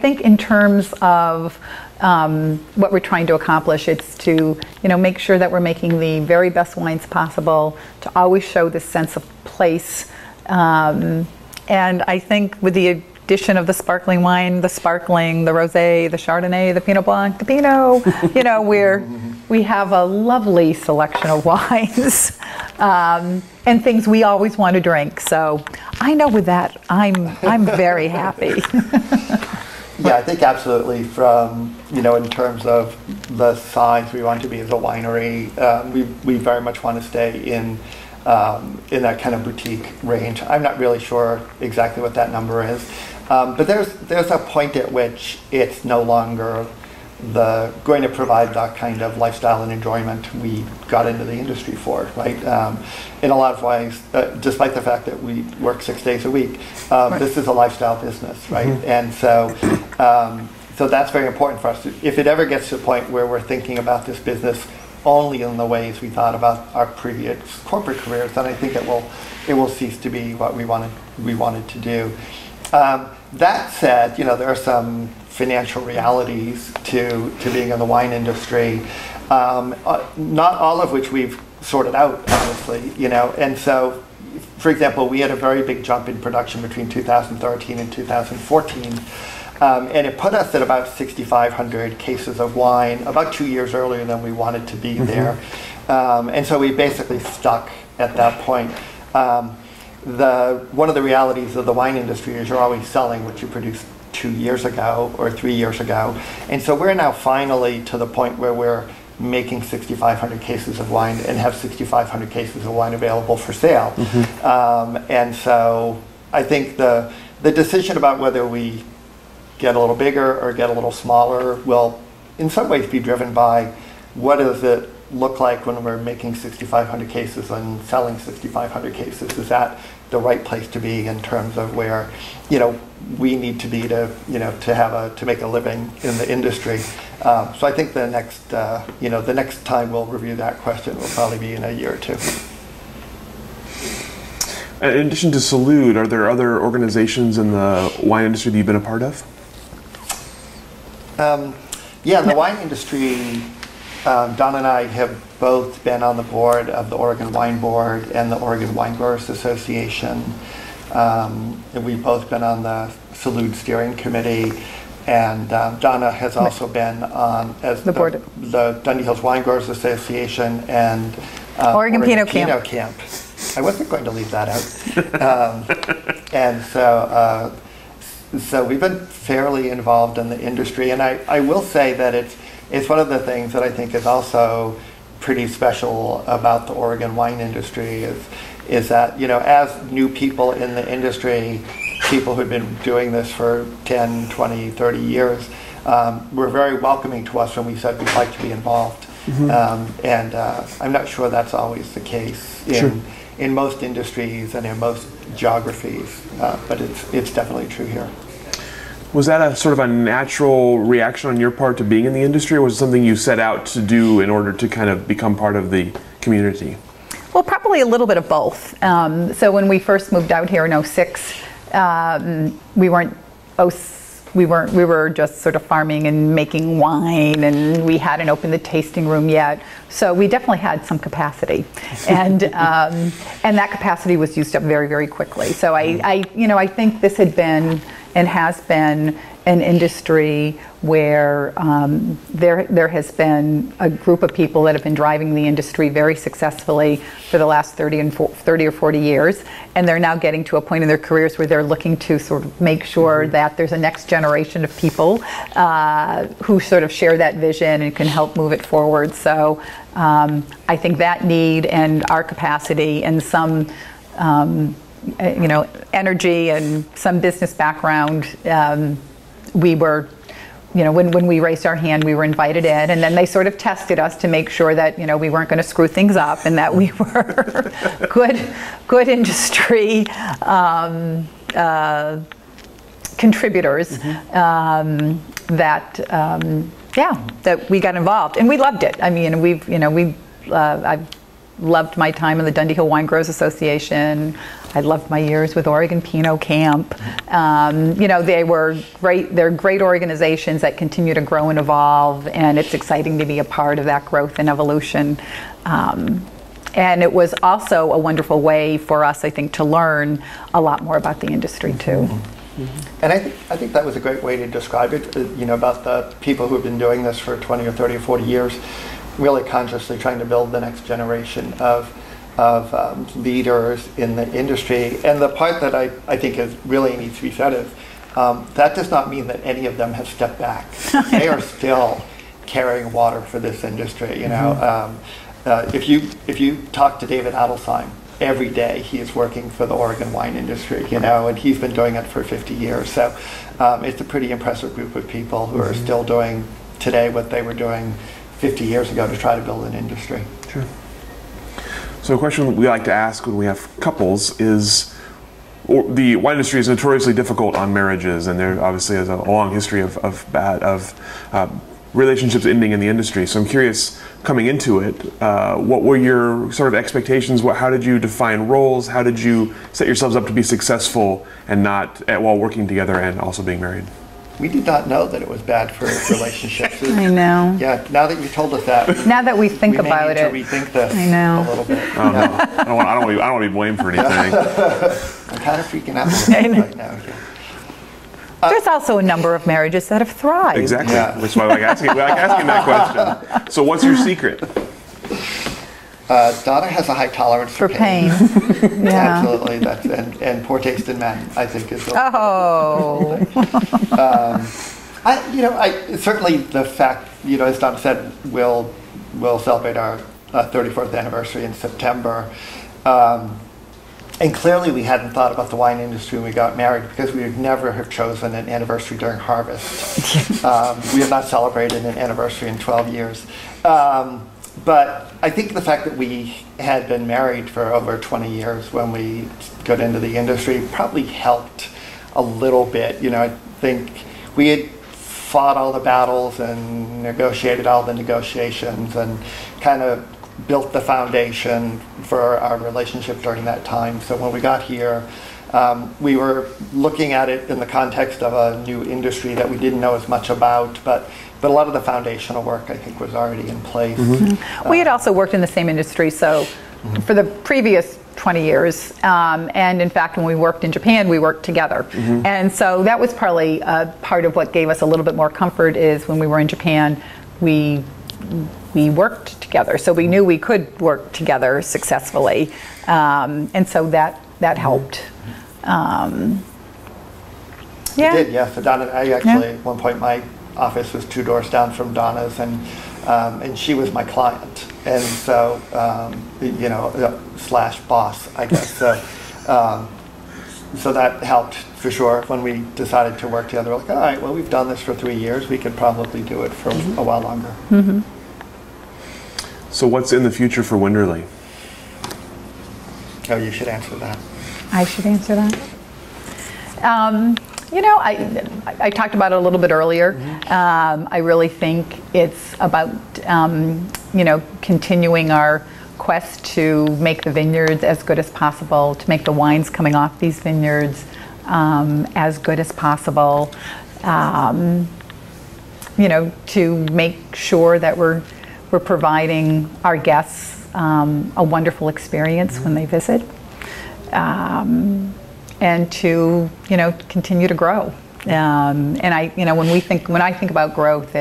think in terms of what we're trying to accomplish, it's to make sure that we're making the very best wines possible, to always show this sense of place. And I think with the addition of the sparkling wine, the sparkling, the rosé, the Chardonnay, the Pinot Blanc, the Pinot, we have a lovely selection of wines, and things we always want to drink. So I know with that, I'm very happy. Yeah, I think absolutely. From in terms of the size we want to be as a winery, we very much want to stay in that kind of boutique range. I'm not really sure exactly what that number is, but there's a point at which it's no longer going to provide that kind of lifestyle and enjoyment we got into the industry for, right? In a lot of ways, despite the fact that we work 6 days a week, right. This is a lifestyle business, right? And so that's very important for us. If it ever gets to a point where we're thinking about this business only in the ways we thought about our previous corporate careers, then I think it will cease to be what we wanted to do. That said, there are some financial realities to being in the wine industry, not all of which we've sorted out, honestly, and so, for example, we had a very big jump in production between 2013 and 2014, and it put us at about 6,500 cases of wine, about 2 years earlier than we wanted to be there, and so we basically stuck at that point. One of the realities of the wine industry is you're always selling what you produced 2 years ago or 3 years ago. And so we're now finally to the point where we're making 6,500 cases of wine and have 6,500 cases of wine available for sale. And so I think the decision about whether we get a little bigger or get a little smaller will in some ways be driven by what does it look like when we're making 6,500 cases and selling 6,500 cases. Is that the right place to be in terms of where we need to be to to make a living in the industry? So I think the next time we'll review that question will probably be in a year or two. In addition to Salud, are there other organizations in the wine industry that you've been a part of? Yeah, the wine industry. Donna and I have both been on the board of the Oregon Wine Board and the Oregon Wine Growers Association. And we've both been on the Salud Steering Committee. And Donna has also been on as the Dundee Hills Wine Growers Association and Oregon Pinot Camp. I wasn't going to leave that out. And so we've been fairly involved in the industry. And I will say that it's one of the things that I think is also pretty special about the Oregon wine industry is that, as new people in the industry, people who've been doing this for 10, 20, 30 years, were very welcoming to us when we said we'd like to be involved. And I'm not sure that's always the case in most industries and in most geographies, but it's definitely true here. Was that a sort of a natural reaction on your part to being in the industry, or was it something you set out to do in order to kind of become part of the community? Well, probably a little bit of both. So when we first moved out here in '06, we were just sort of farming and making wine, and we hadn't opened the tasting room yet. So we definitely had some capacity, and that capacity was used up very, very quickly. So I think this had been and has been an industry where there has been a group of people that have been driving the industry very successfully for the last 30 or 40 years, and they're now getting to a point in their careers where they're looking to sort of make sure that there's a next generation of people who sort of share that vision and can help move it forward. So I think that need and our capacity and some energy and some business background, we were, when we raised our hand, we were invited in, and then they sort of tested us to make sure that, we weren't going to screw things up and that we were good industry contributors, that we got involved, and we loved it. I mean, I've loved my time in the Dundee Hill Wine Growers Association. I loved my years with Oregon Pinot Camp. They were great. They're great organizations that continue to grow and evolve, and it's exciting to be a part of that growth and evolution. And it was also a wonderful way for us, I think, to learn a lot more about the industry too. And I think that was a great way to describe it, about the people who have been doing this for 20 or 30 or 40 years, really consciously trying to build the next generation of leaders in the industry. And the part that I think really needs to be said is that does not mean that any of them have stepped back. They are still carrying water for this industry. If you talk to David Adelsheim, every day he is working for the Oregon wine industry, and he's been doing it for 50 years. So it's a pretty impressive group of people who are still doing today what they were doing 50 years ago to try to build an industry. Sure. So a question we like to ask when we have couples is, the wine industry is notoriously difficult on marriages, and there obviously is a long history of relationships ending in the industry. So I'm curious, coming into it, what were your sort of expectations? How did you define roles? How did you set yourselves up to be successful and not while working together and also being married? We did not know that it was bad for relationships. I know. Yeah, now that you told us that. Now that we think about it. We may need to rethink this I know. a little bit. Oh, no. I don't want to be blamed for anything. I'm kind of freaking out right now. Yeah. There's also a number of marriages that have thrived. Exactly. Yeah. Which is why I like asking that question. So what's your secret? Donna has a high tolerance for pain. Yeah. Absolutely. And poor taste in men, I think, is. Oh. I certainly the fact, as Donna said, we'll celebrate our 34th anniversary in September. And clearly we hadn't thought about the wine industry when we got married, because we would never have chosen an anniversary during harvest. We have not celebrated an anniversary in 12 years. But I think the fact that we had been married for over 20 years when we got into the industry probably helped a little bit. I think we had fought all the battles and negotiated all the negotiations and kind of built the foundation for our relationship during that time. So when we got here, we were looking at it in the context of a new industry that we didn't know as much about, but a lot of the foundational work, I think, was already in place. Mm-hmm. We had also worked in the same industry, so for the previous 20 years, and in fact, when we worked in Japan, we worked together. And so that was probably part of what gave us a little bit more comfort, is when we were in Japan, we worked together, so we knew we could work together successfully, and so that helped. It did, yeah. So Donna, I actually at one point my office was 2 doors down from Donna's, and she was my client, and so slash boss, I guess. So that helped for sure. When we decided to work together, we're like, all right, well, we've done this for 3 years. We could probably do it for a while longer. So what's in the future for Winderlea? Oh, you should answer that. I should answer that. I talked about it a little bit earlier. I really think it's about, continuing our quest to make the vineyards as good as possible, to make the wines coming off these vineyards as good as possible, to make sure that we're providing our guests a wonderful experience when they visit. And to continue to grow, and when I think about growth,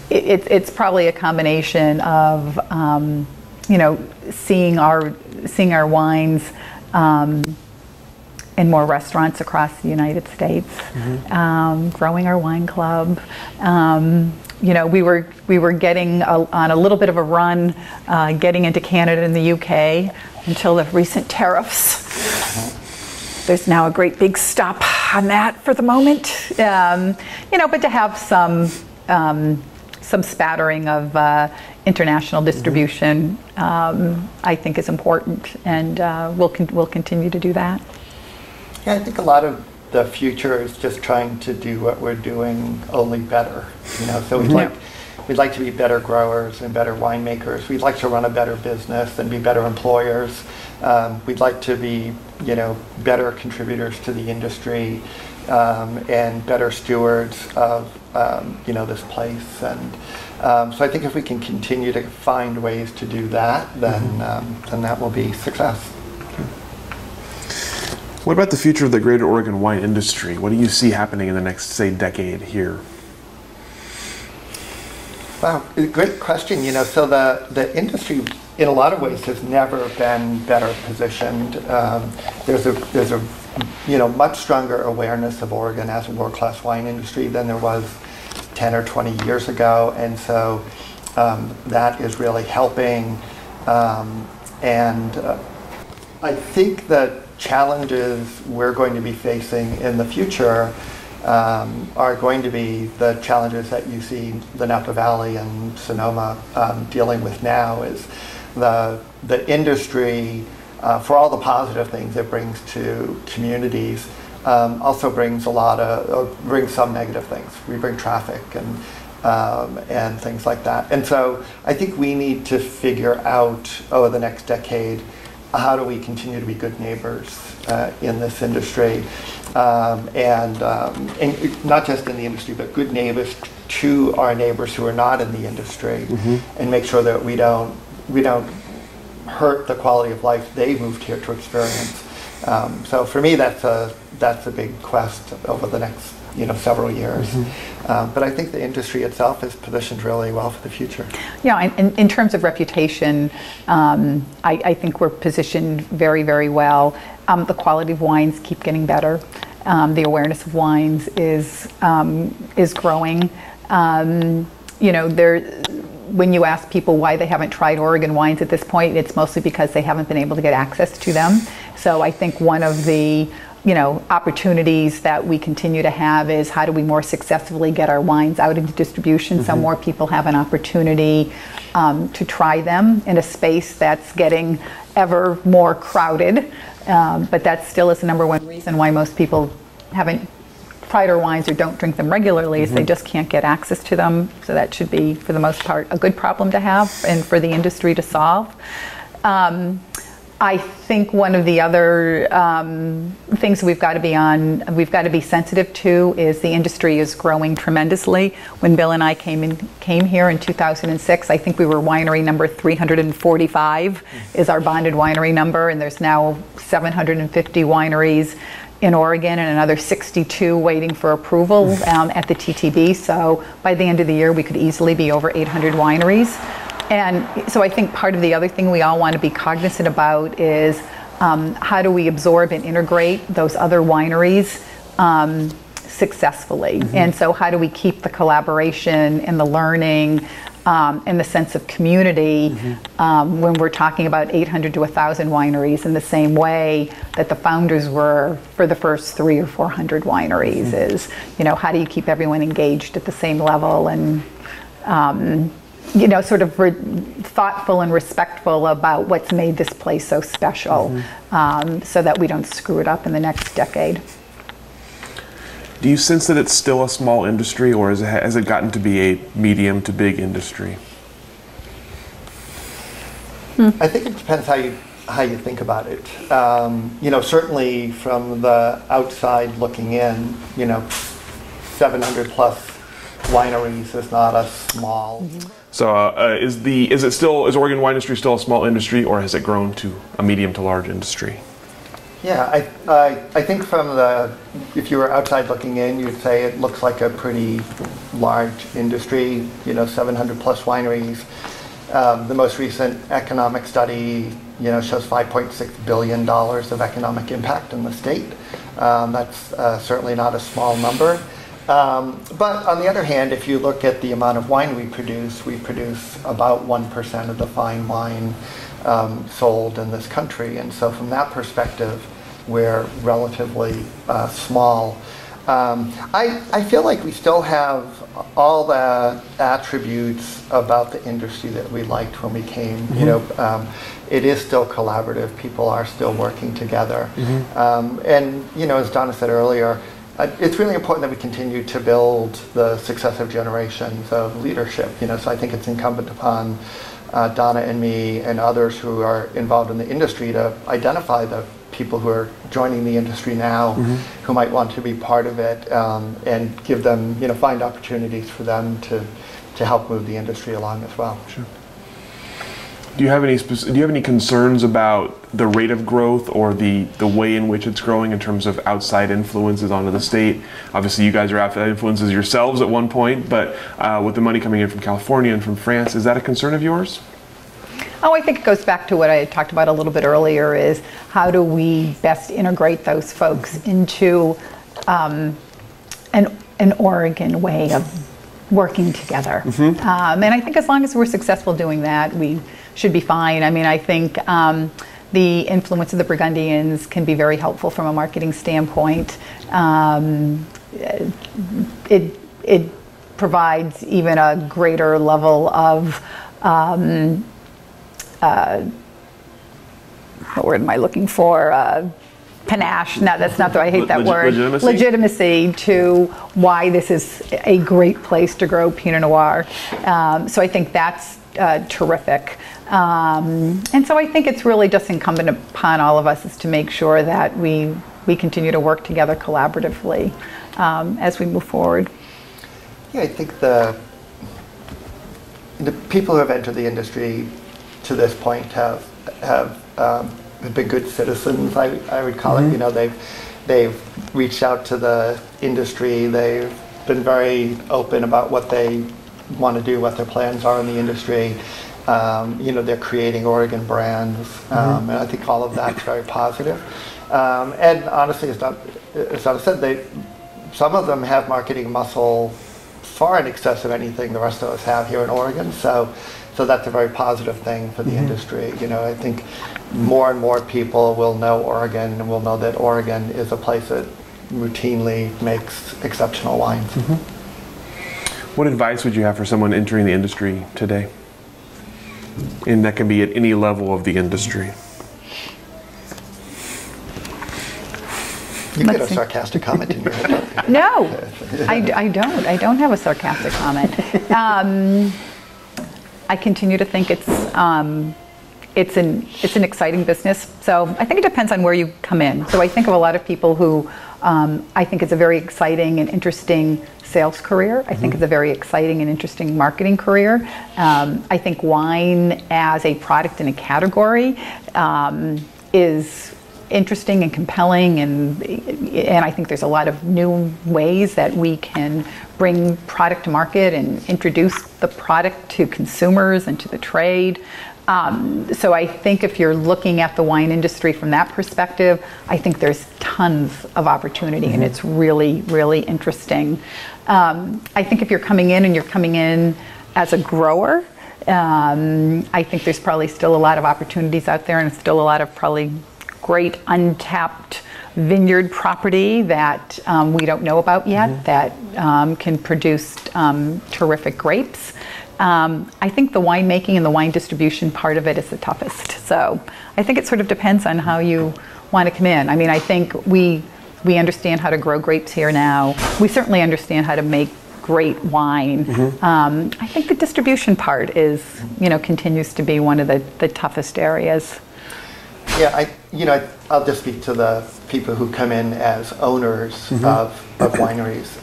it's probably a combination of seeing our wines in more restaurants across the United States, growing our wine club. We were getting on a little bit of a run, getting into Canada and the UK until the recent tariffs. There's now a great big stop on that for the moment. But to have some spattering of international distribution, I think is important, and we'll continue to do that. Yeah, I think a lot of the future is just trying to do what we're doing, only better. So we'd like to be better growers and better winemakers. We'd like to run a better business and be better employers. We'd like to be, better contributors to the industry, and better stewards of, this place. And so I think if we can continue to find ways to do that, then that will be success. What about the future of the Greater Oregon wine industry? What do you see happening in the next, say, decade here? Wow, great question. So the industry, in a lot of ways, has never been better positioned. There's a much stronger awareness of Oregon as a world-class wine industry than there was 10 or 20 years ago, and so that is really helping. And I think the challenges we're going to be facing in the future are going to be the challenges that you see the Napa Valley and Sonoma dealing with now. Is the industry, for all the positive things it brings to communities, also brings brings some negative things. We bring traffic and things like that. And so I think we need to figure out over the next decade, how do we continue to be good neighbors in this industry, and not just in the industry, but good neighbors to our neighbors who are not in the industry, and make sure that we don't hurt the quality of life they moved here to experience. So for me, that's a big quest over the next several years. But I think the industry itself is positioned really well for the future. Yeah, in terms of reputation, I think we're positioned very, very well. The quality of wines keep getting better. The awareness of wines is growing. When you ask people why they haven't tried Oregon wines at this point, it's mostly because they haven't been able to get access to them. So I think one of the opportunities that we continue to have is how do we more successfully get our wines out into distribution so more people have an opportunity to try them in a space that's getting ever more crowded. But that still is the number one reason why most people haven't tried our wines or don't drink them regularly is they just can't get access to them. So that should be, for the most part, a good problem to have and for the industry to solve. I think one of the other things we've got to be sensitive to is the industry is growing tremendously. When Bill and I came here in 2006, I think we were winery number 345 is our bonded winery number, and there's now 750 wineries in Oregon and another 62 waiting for approval at the TTB. So by the end of the year, we could easily be over 800 wineries. And so I think part of the other thing we all want to be cognizant about is how do we absorb and integrate those other wineries successfully? And so how do we keep the collaboration and the learning and the sense of community when we're talking about 800 to 1,000 wineries in the same way that the founders were for the first 300 or 400 wineries is, how do you keep everyone engaged at the same level and sort of thoughtful and respectful about what's made this place so special so that we don't screw it up in the next decade. Do you sense that it's still a small industry, or has it gotten to be a medium to big industry? I think it depends how you think about it. Certainly from the outside looking in, 700 plus wineries is not a small. So is Oregon wine industry still a small industry, or has it grown to a medium to large industry? Yeah, I think if you were outside looking in, you'd say it looks like a pretty large industry, 700 plus wineries. The most recent economic study, shows $5.6 billion of economic impact in the state. That's certainly not a small number. But on the other hand, if you look at the amount of wine we produce about 1% of the fine wine sold in this country. And so from that perspective, we're relatively small. I feel like we still have all the attributes about the industry that we liked when we came. It is still collaborative. People are still working together. And, as Donna said earlier, it's really important that we continue to build the successive generations of leadership. So I think it's incumbent upon Donna and me and others who are involved in the industry to identify the people who are joining the industry now who might want to be part of it and give them, find opportunities for them to help move the industry along as well. Sure. Do you have any concerns about the rate of growth or the way in which it's growing in terms of outside influences onto the state? Obviously, you guys are outside influences yourselves at one point, but with the money coming in from California and from France, is that a concern of yours? Oh, I think it goes back to what I talked about a little bit earlier, is how do we best integrate those folks into an Oregon way of working together. And I think as long as we're successful doing that, we should be fine. I mean, I think the influence of the Burgundians can be very helpful from a marketing standpoint. It provides even a greater level of what word am I looking for? panache, no, that's not the, I hate that word, legitimacy to why this is a great place to grow Pinot Noir. So I think that's terrific. And so I think it's really just incumbent upon all of us is to make sure that we continue to work together collaboratively as we move forward. Yeah, I think the people who have entered the industry to this point have been good citizens, I would call it. You know, they've reached out to the industry. They've been very open about what they want to do, what their plans are in the industry. You know, they're creating Oregon brands, and I think all of that's very positive. And honestly, as Donna said, some of them have marketing muscle far in excess of anything the rest of us have here in Oregon. So that's a very positive thing for the industry. You know, I think more and more people will know Oregon and will know that Oregon is a place that routinely makes exceptional wines. What advice would you have for someone entering the industry today? And that can be at any level of the industry. You get a sarcastic comment in your head. No, I don't. I don't have a sarcastic comment. I continue to think it's an exciting business. So I think it depends on where you come in. So I think of a lot of people who I think it's a very exciting and interesting sales career. I think it's a very exciting and interesting marketing career. I think wine as a product in a category is interesting and compelling, and I think there's a lot of new ways that we can bring product to market and introduce the product to consumers and to the trade. So I think if you're looking at the wine industry from that perspective, I think there's tons of opportunity and it's really, really interesting. I think if you're coming in as a grower, I think there's probably still a lot of opportunities out there and still a lot of probably great untapped vineyard property that we don't know about yet that can produce terrific grapes. I think the winemaking and the wine distribution part of it is the toughest. So I think it sort of depends on how you want to come in. I mean, I think we understand how to grow grapes here now. We certainly understand how to make great wine. I think the distribution part is, continues to be one of the toughest areas. Yeah, I'll just speak to the people who come in as owners of wineries.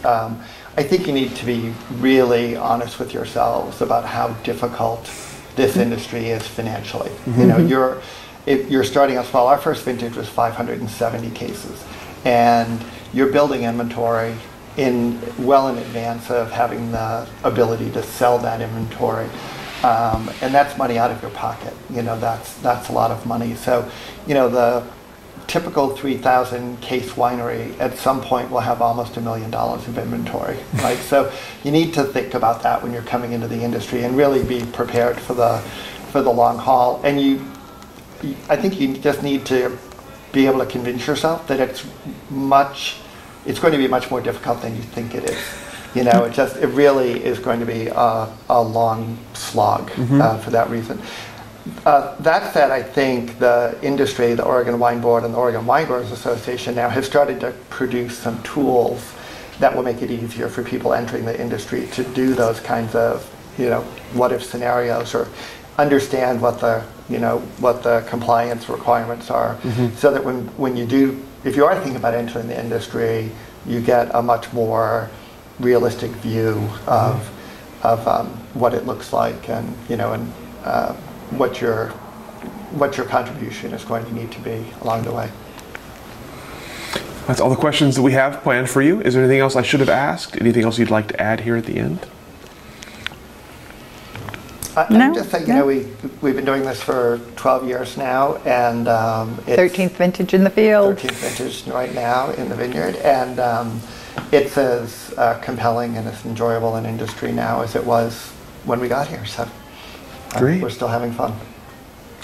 I think you need to be really honest with yourselves about how difficult this industry is financially. You know, if you're starting out small. Our first vintage was 570 cases, and you're building inventory well in advance of having the ability to sell that inventory. And that's money out of your pocket. That's a lot of money. So, the typical 3,000 case winery at some point will have almost $1 million of inventory, right? So you need to think about that when you're coming into the industry and really be prepared for the long haul. And I think you just need to be able to convince yourself that it's going to be much more difficult than you think it is. It really is going to be a long slog for that reason. That said, I think the industry, the Oregon Wine Board and the Oregon Wine Growers Association now have started to produce some tools that will make it easier for people entering the industry to do those kinds of, what-if scenarios or understand what the compliance requirements are, so that if you are thinking about entering the industry, you get a much more realistic view of what it looks like and what your contribution is going to need to be along the way. That's all the questions that we have planned for you. Is there anything else I should have asked? Anything else you'd like to add here at the end? I'm just saying, we've been doing this for 12 years now, and it's 13th vintage in the field. 13th vintage right now in the vineyard, and it's as compelling and as enjoyable an industry now as it was when we got here. So we're still having fun.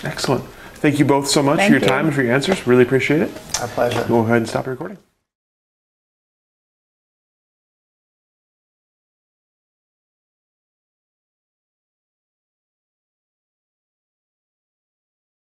Excellent. Thank you both so much for your time and for your answers. Really appreciate it. Our pleasure. We'll go ahead and stop the recording.